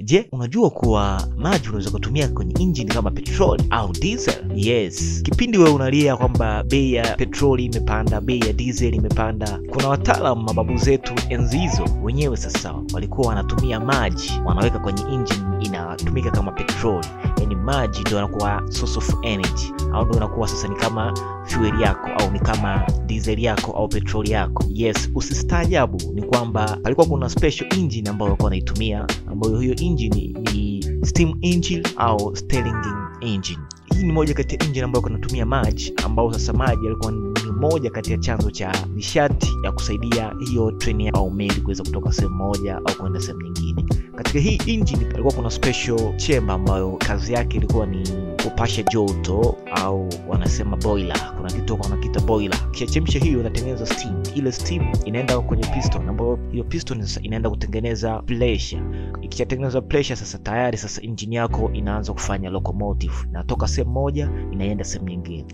Je, unajua kuwa maji unaweza kutumia kwenye engine kama petroli au diesel? Yes. Kipindi wewe unalia kwamba bei ya petroli imepanda, bei ya diesel imepanda, kuna wataalamu mababu zetu enzi hizo wenyewe sasa walikuwa wanatumia maji, wanaweka kwenye engine inatumika kama petroli. Yaani maji ndio yanakuwa source of energy, au ndio yanakuwa sasa ni kama fuel yako, au ni kama diesel yako au petroli yako. Yes, usistaajabu ni kwamba palikuwa kuna special engine ambayo walikuwa wanaitumia, ambayo hiyo engine ni steam engine au Stirling engine. Hii ni moja kati ya engine ambayo kunatumia maji, ambao sasa maji yalikuwa ni moja kati ya chanzo cha nishati ya kusaidia hiyo treni au meli kuweza kutoka sehemu moja au kwenda sehemu nyingine. Katika hii engine palikuwa kuna special chamber ambayo kazi yake ilikuwa ni kupasha joto, au wanasema boiler. Kuna kitu wanakiita boiler. Kiachemsha hiyo inatengeneza steam. Ile steam inaenda kwenye piston, ambayo hiyo piston sasa inaenda kutengeneza pressure. Ikishatengeneza pressure sasa tayari sasa engine yako inaanza kufanya locomotive. Inatoka sehemu moja inaenda sehemu nyingine.